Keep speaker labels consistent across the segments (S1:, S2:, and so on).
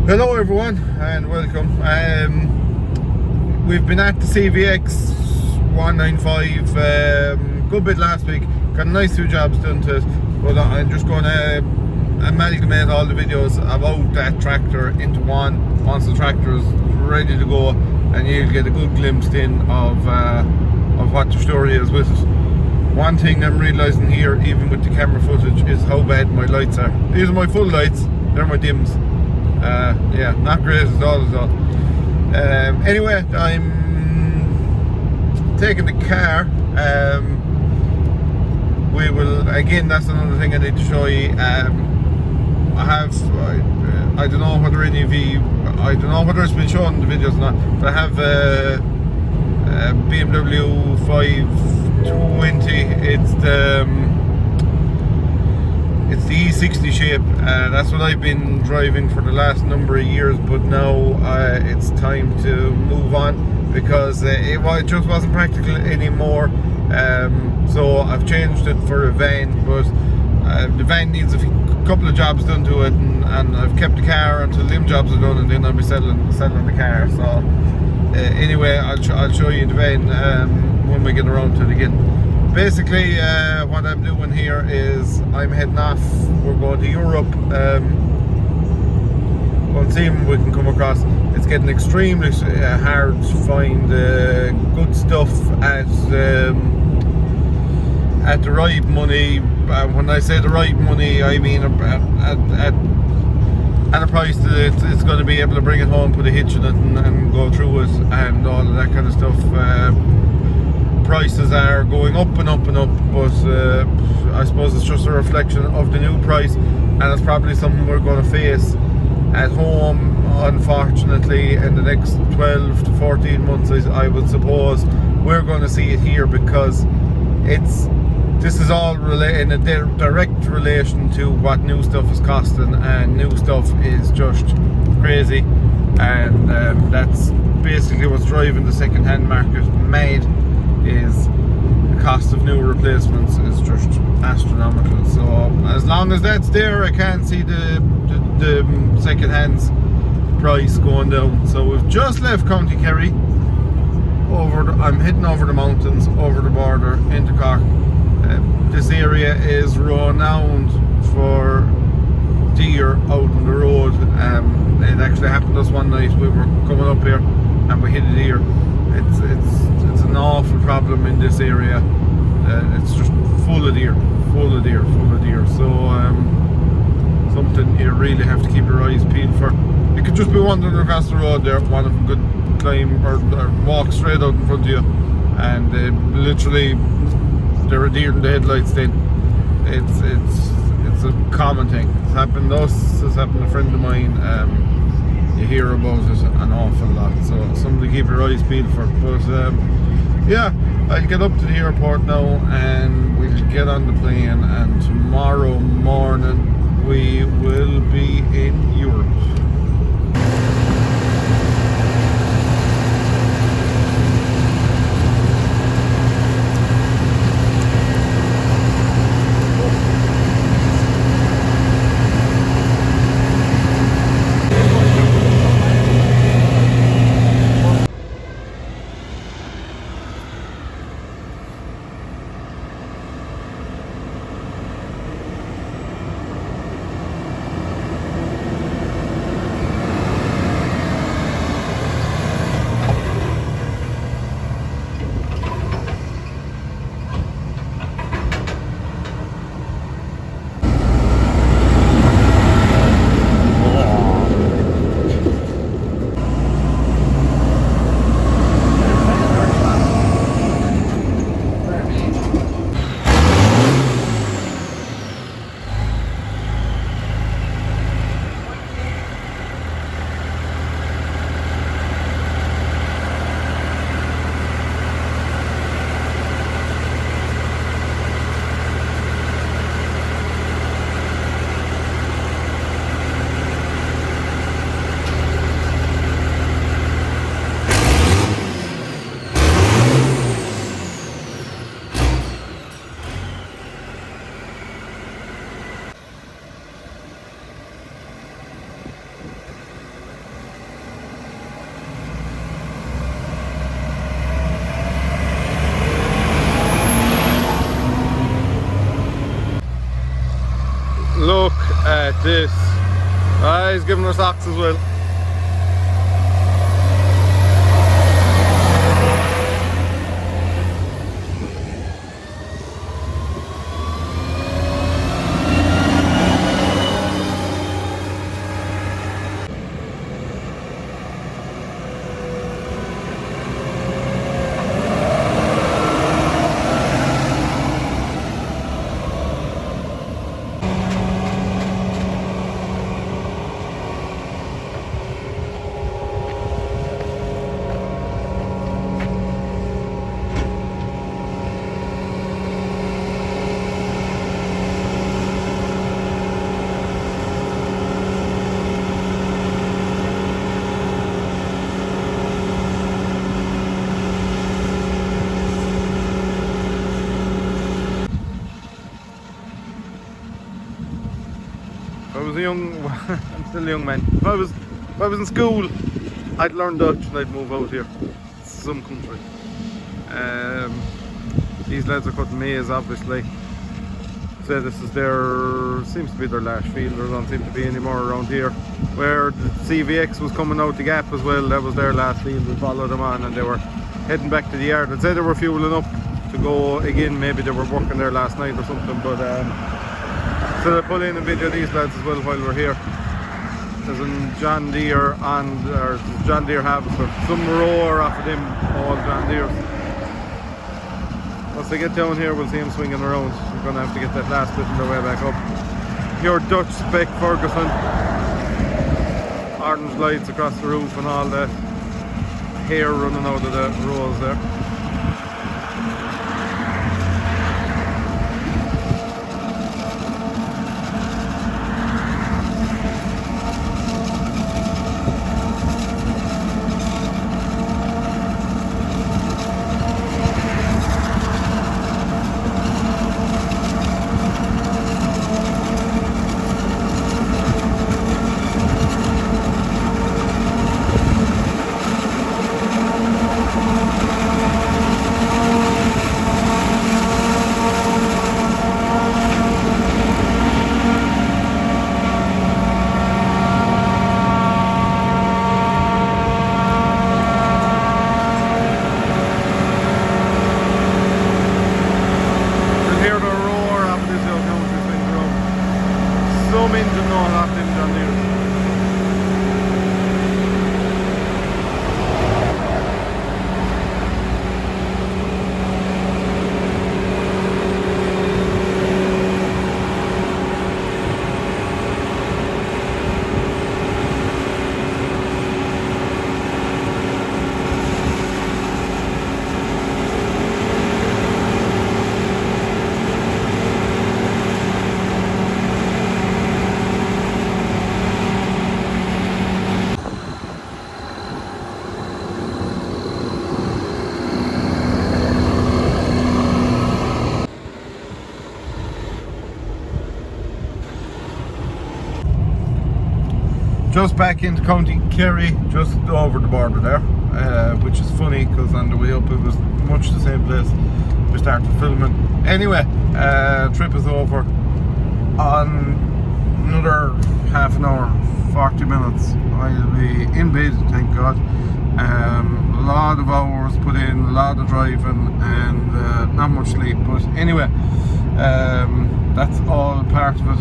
S1: Hello everyone and welcome. We've been at the CVX 195 good bit last week. Got a nice few jobs done to it, but I'm just going to amalgamate all the videos about that tractor into one once the tractor is ready to go, and you'll get a good glimpse in of what the story is with it. One thing I'm realising here, even with the camera footage, is how bad my lights are. These are my full lights, they're my dims. Yeah, not great at all. Anyway, I'm taking the car. We will, again, that's another thing I need to show you. I don't know whether any of you, I don't know whether it's been shown in the videos or not, but I have a BMW 520. It's the E60 shape. That's what I've been driving for the last number of years, but now it's time to move on because it just wasn't practical anymore. So I've changed it for a van, but the van needs a couple of jobs done to it, and I've kept the car until them jobs are done, and then I'll be selling the car. So anyway, I'll show you the van when we get around to it again. Basically, what I'm doing here is I'm heading off. We're going to Europe. We'll see if we can come across. It's getting extremely hard to find good stuff at the right money. When I say the right money, I mean at a price that it's going to be able to bring it home, put a hitch in it, and go through it, and all of that kind of stuff. Prices are going up and up and up, but I suppose it's just a reflection of the new price, and it's probably something we're going to face at home, unfortunately, in the next 12 to 14 months. I would suppose we're going to see it here, because this is all in a direct relation to what new stuff is costing, and new stuff is just crazy, and that's basically what's driving the second-hand market mad. Is the cost of new replacements is just astronomical. So as long as that's there, I can't see the second hands price going down. So we've just left County Kerry. I'm heading over the mountains, over the border into Cork. This area is renowned for deer out on the road. It actually happened to us one night. We were coming up here and we hit a deer. It's an awful problem in this area. It's just full of deer. So something you really have to keep your eyes peeled for. You could just be wandering across the road there, one of them could climb or walk straight out in front of you, and literally there are deer in the headlights. Then it's a common thing. It's happened to us. It's happened to a friend of mine. You hear about it an awful lot, so something to keep your eyes peeled for. But yeah, I'll get up to the airport now and we'll get on the plane, and tomorrow morning we will be in Europe. at this. He's giving her socks as well. I'm still a young man. If I was in school, I'd learn Dutch and I'd move out here, some country. These lads are cutting maize, obviously. So this is seems to be their last field. There don't seem to be any more around here. Where the CVX was coming out the gap as well, that was their last field. We followed them on and they were heading back to the yard. I'd say they were fueling up to go again. Maybe they were working there last night or something, but so they'll pull in and video these lads as well while we're here. There's a John Deere or John Deere harvester. Some roar off of them, all John Deeres. Once they get down here, we'll see them swinging around. We're going to have to get that last bit on their way back up. Pure Dutch spec Ferguson. Orange lights across the roof and all that. Hair running out of the rows there. Just back into County Kerry, just over the border there, which is funny because on the way up it was much the same place we started filming. Anyway, trip is over. On another half an hour, 40 minutes, I'll be in bed, thank God. A lot of hours put in, a lot of driving and not much sleep, but anyway, that's all part of it.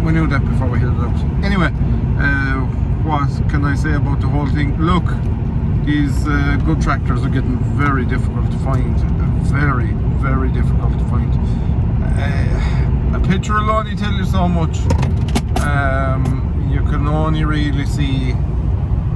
S1: We knew that before we hit it out. Anyway, what can I say about the whole thing? Look, these good tractors are getting very difficult to find. Very, very difficult to find. A picture will only tell you so much. You can only really see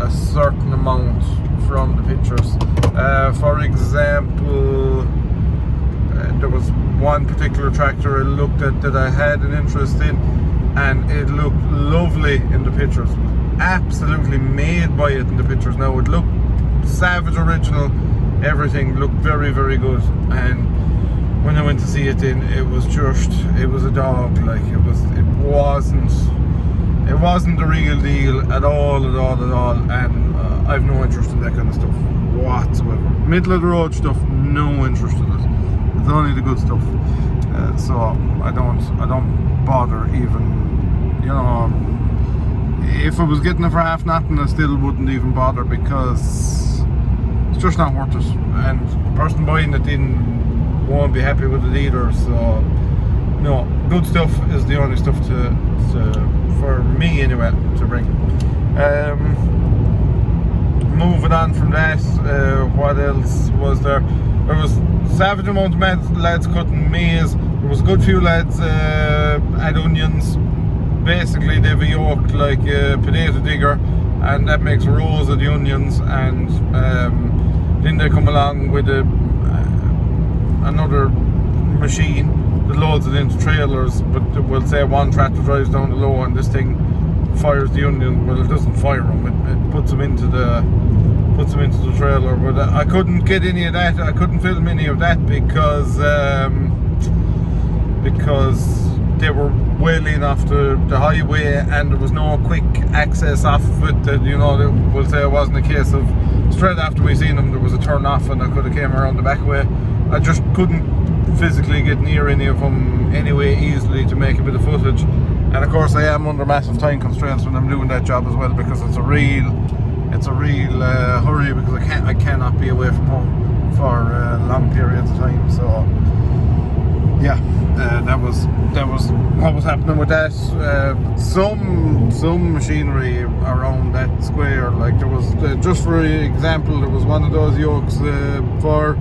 S1: a certain amount from the pictures. For example, there was one particular tractor I looked at that I had an interest in, and it looked lovely in the pictures. Absolutely made by it in the pictures. Now it looked savage original, everything looked very, very good, and when I went to see it in, it was a dog. Like it wasn't the real deal at all, and I've no interest in that kind of stuff whatsoever. Middle of the road stuff, no interest in it. It's only the good stuff. so I don't bother even, you know, if I was getting it for half nothing, I still wouldn't even bother, because it's just not worth it, and the person buying it won't be happy with it either. So no, good stuff is the only stuff to for me anyway to bring. Moving on from that, what else was there? There was savage amount of lads cutting maize. There was a good few lads had onions. Basically they have a yoke like a potato digger, and that makes rows of the onions, and then they come along with another machine that loads it into trailers, but we'll say one tractor drives down the low and this thing fires the onion. Well, it doesn't fire them, it puts them into the trailer. But I couldn't get any of that. I couldn't film any of that because they were well in off the highway, and there was no quick access off of it. That, you know, we'll say it wasn't a case of straight after we seen them there was a turn off and I could have came around the back way. I just couldn't physically get near any of them anyway easily to make a bit of footage. And of course I am under massive time constraints when I'm doing that job as well, because it's a real hurry, because I cannot be away from home for long periods of time. So yeah, that was what was happening with that. Some machinery around that square, like there was just for example, there was one of those yokes for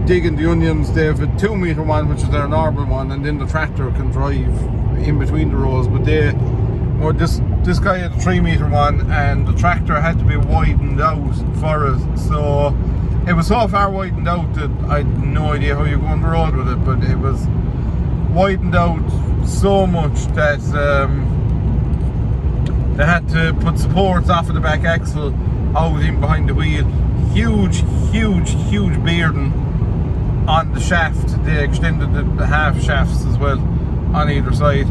S1: digging the onions. They have a 2 meter one, which is their normal one, and then the tractor can drive in between the rows. But this guy had a 3 meter one, and the tractor had to be widened out for it. So it was so far widened out that I had no idea how you go on the road with it, but it was widened out so much that they had to put supports off of the back axle out in behind the wheel. Huge bearding on the shaft. They extended the half shafts as well on either side.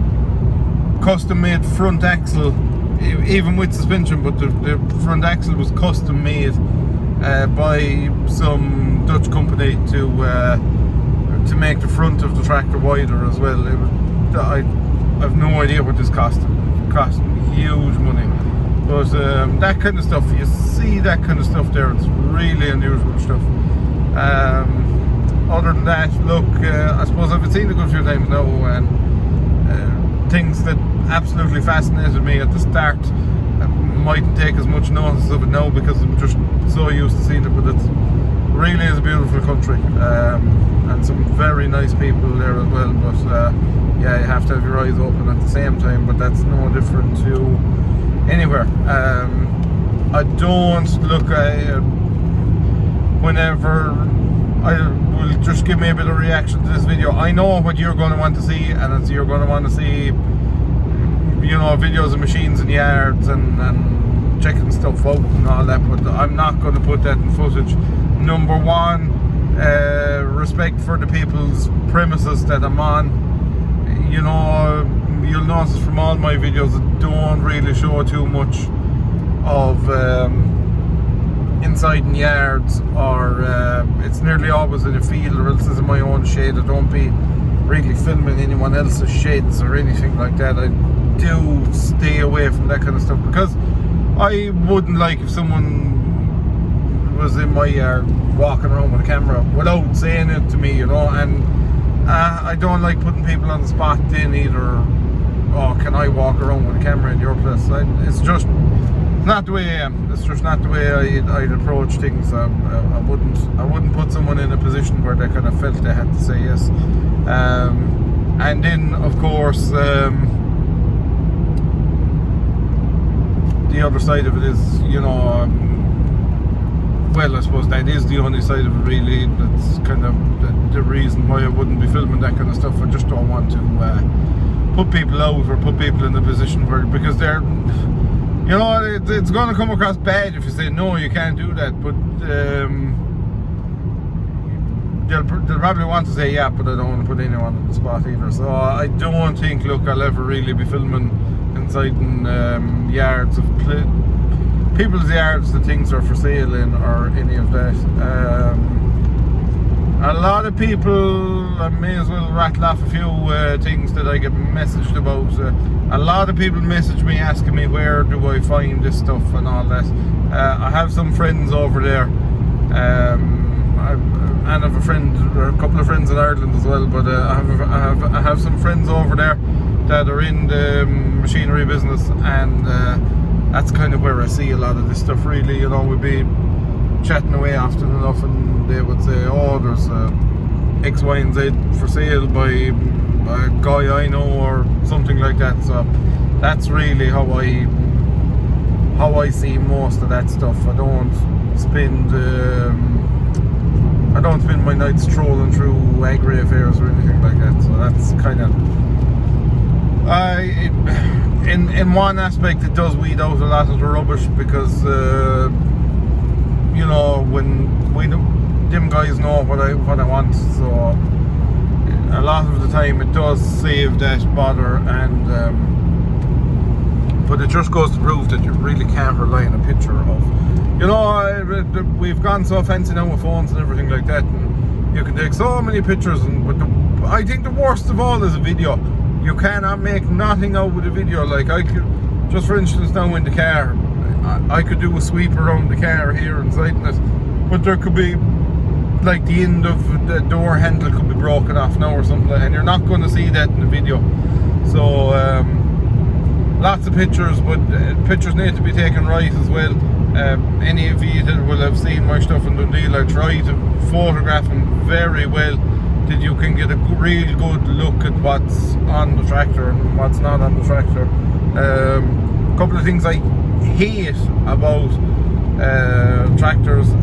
S1: Custom made front axle, even with suspension, but the front axle was custom made by some Dutch company to make the front of the tractor wider as well. I have no idea what this cost. It cost huge money. But that kind of stuff, you see that kind of stuff there, it's really unusual stuff. Other than that, look, I suppose I've seen it a good few times now, and things that absolutely fascinated me at the start mightn't take as much notice of it now because I'm just so used to seeing it, but it really is a beautiful country, and some very nice people there as well. But yeah, you have to have your eyes open at the same time, but that's no different to anywhere. I don't look whenever I will just give me a bit of reaction to this video. I know what you're going to want to see, and it's you're going to want to see, you know, videos of machines in yards and checking stuff out and all that, but I'm not going to put that in footage. Number one, respect for the people's premises that I'm on. You know, you'll notice from all my videos that don't really show too much of inside in yards, or it's nearly always in a field, or else it's in my own shed. I don't be really filming anyone else's sheds or anything like that. I do stay away from that kind of stuff, because I wouldn't like if someone was in my yard walking around with a camera without saying it to me, you know. And I don't like putting people on the spot then either. Oh, can I walk around with a camera in your place? It's just not the way I am. It's just not the way I'd approach things. I wouldn't put someone in a position where they kind of felt they had to say yes. And then of course the other side of it is, you know, well, I suppose that is the only side of it really. That's kind of the reason why I wouldn't be filming that kind of stuff. I just don't want to put people out or put people in a position where, because they're, you know, it's going to come across bad if you say no, you can't do that, but they'll probably want to say yeah, but I don't want to put anyone on the spot either. So I don't think, look, I'll ever really be filming inside in yards of people's yards that things are for sale in, or any of that. a lot of people, I may as well rattle off a few things that I get messaged about. A lot of people message me asking me where do I find this stuff and all that. I have some friends over there, and I have a friend, or a couple of friends in Ireland as well, but I have some friends over there that are in the machinery business, and that's kind of where I see a lot of this stuff really. You know, we'd be chatting away often enough and they would say, oh, there's X, Y and Z for sale by a guy I know or something like that. So that's really how I see most of that stuff. I don't spend my nights trolling through agri affairs or anything like that. So that's kind of, in one aspect it does weed out a lot of the rubbish, because you know, when them guys know what I want, so a lot of the time it does save that bother, and but it just goes to prove that you really can't rely on a picture of, you know, we've gone so fancy now with phones and everything like that, and you can take so many pictures, but I think the worst of all is a video. You cannot make nothing out with a video. Like, I could, just for instance now in the car, I could do a sweep around the car here inside it, but there could be, like, the end of the door handle could be broken off now or something, and you're not going to see that in the video. So lots of pictures, but pictures need to be taken right as well. Any of you that will have seen my stuff in Dundee, I try to photograph them very well, that you can get a real good look at what's on the tractor and what's not on the tractor. A couple of things I hate about tractors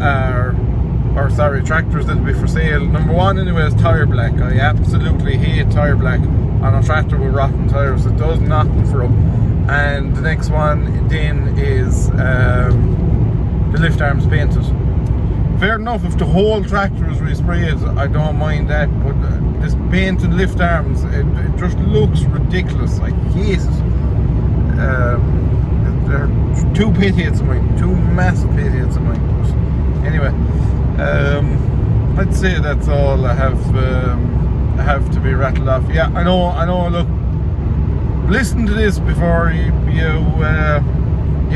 S1: tractors that will be for sale. Number one, anyway, is tyre black. I absolutely hate tyre black on a tractor with rotten tyres. It does nothing for them. And the next one then is the lift arms painted. Fair enough, if the whole tractor is resprayed, I don't mind that, but this painted lift arms, it just looks ridiculous. I hate it. There are two pit hits of mine, two massive pit hits of mine. But anyway, I'd say that's all I have to be rattled off. Yeah, I know. Look, listen to this before you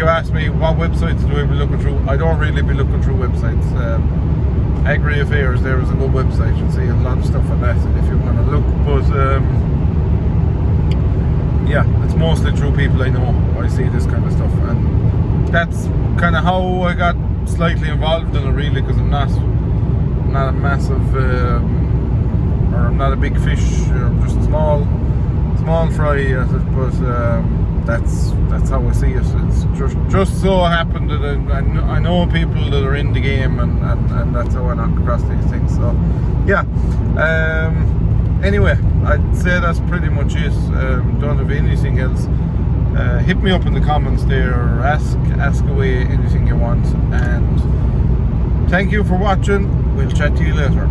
S1: ask me what websites do I be looking through. I don't really be looking through websites. Agri Affairs, there is a good website. You'll see a lot of stuff on that if you want to look. But yeah, it's mostly through people I know I see this kind of stuff, and that's kind of how I got slightly involved in it, really, because I'm not a massive or I'm not a big fish. I'm just a small fry at it, but that's how I see it. It's just so happened that I know people that are in the game, and that's how I knock across these things. So yeah, anyway, I'd say that's pretty much it. Don't have anything else. Hit me up in the comments there, or ask away anything you want, and thank you for watching. We'll chat to you later.